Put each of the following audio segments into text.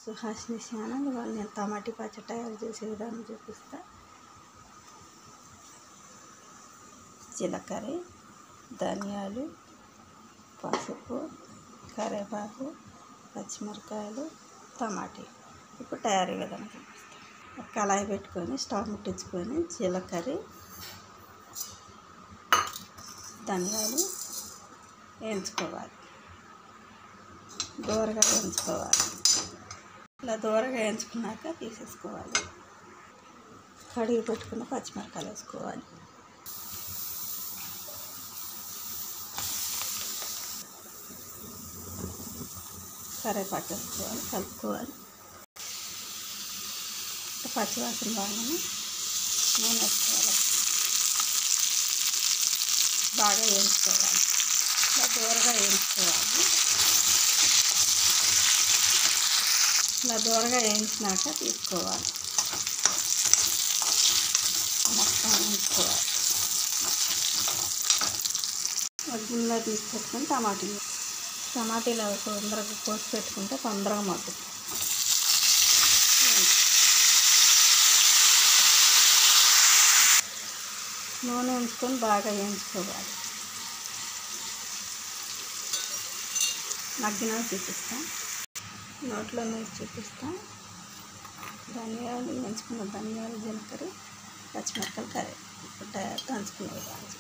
Suhasini channel. ఇవాళ నేను టమాటీ పచ్చడి తయారు చేసే విధానం చూపిస్తా. జీలకర్ర, ధనియాలు, పసుపు, కరివేపాకు, పచ్చిమిరకాయలు, టమాటీ. ఇప్పుడు తయారీ విధానం చూపిస్తా. ఒక కళాయి పెట్టుకొని స్టవ్ ముట్టించుకొని జీలకర్ర, ధనియాలు వేయించుకోవాలి. దూరగా వేయించుకోవాలి. ఇలా దూరగా వేయించుకున్నాక తీసేసుకోవాలి. కడిగి పెట్టుకున్న పచ్చిమిరకాయలు వేసుకోవాలి. కరివేపాకు వేసుకోవాలి, కలుపుకోవాలి. పచ్చివాసన బాగానే నూనె వేసుకోవాలి. బాగా వేయించుకోవాలి. ఇలా దూరగా వేయించుకోవాలి. ఇలా దూరగా వేయించినాక తీసుకోవాలి. మొత్తం వేయించుకోవాలి. ఒక గిన్నెలో తీసి పెట్టుకొని టమాటీలు తొందరగా కోసి పెట్టుకుంటే తొందరగా మగ్గుతుంది. నూనె ఉంచుకొని బాగా వేయించుకోవాలి. మగ్గినా చూపిస్తాం. నోట్లో వేసి చూపిస్తాం. ధనియాలు వేయించుకున్న ధనియాలు, జీలకర్ర, పచ్చిమిరపకాయలు, కర్రీ ఇప్పుడు దంచుకునే విధానం.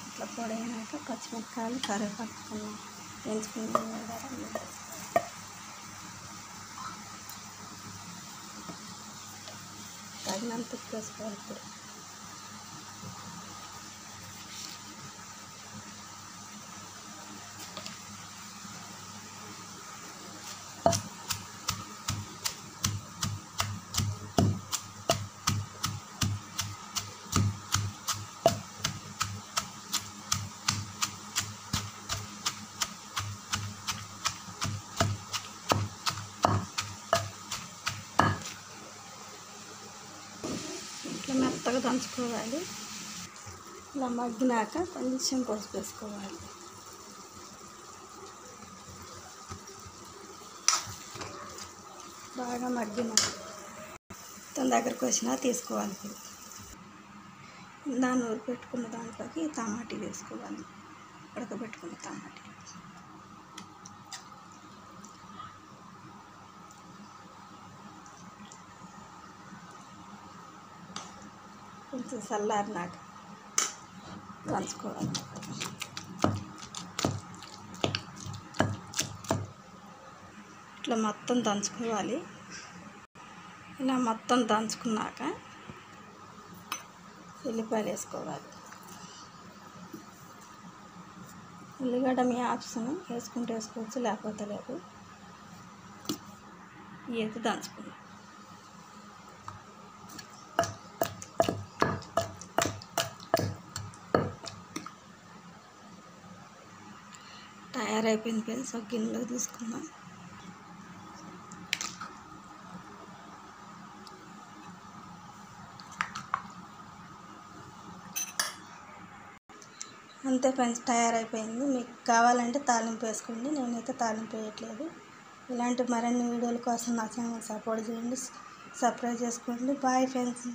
ఇట్లా పొడైనాక పచ్చిమిరపకాయలు, కరివేపాకు వేయించుకునే విధానం. తగినంత ఉప్పు వేసుకోవాలి. ఇప్పుడు ఇట్లా మెత్తగా దంచుకోవాలి. ఇలా మగ్గినాక కొంచెం పసుపు వేసుకోవాలి. బాగా మగ్గినాక తన దగ్గరకు వచ్చినా తీసుకోవాలి. ఇప్పుడు దాన్ని ఊరి పెట్టుకున్న దాంట్లోకి టమాటీ వేసుకోవాలి. ఉడకబెట్టుకున్న టమాటీ కొంచెం చల్లారినాక దంచుకోవాలి. ఇట్లా మొత్తం దంచుకోవాలి. ఇలా మొత్తం దంచుకున్నాక ఉల్లిపాయలు వేసుకోవాలి. ఉల్లిగడ్డ మీ ఆప్షన్, వేసుకుంటే వేసుకోవచ్చు, లేకపోతే లేదు. ఇవి దంచుకున్నాం. తయారైపోయింది ఫ్రెండ్స్. ఒక గిన్నెలో తీసుకున్నాం. అంతే ఫ్రెండ్స్, తయారైపోయింది. మీకు కావాలంటే తాలింపు వేసుకోండి. నేనైతే తాలింపు వేయట్లేదు. ఇలాంటి మరిన్ని వీడియోల కోసం నా ఛానల్ సపోర్ట్ చేయండి, సబ్స్క్రైబ్ చేసుకోండి. Bye friends.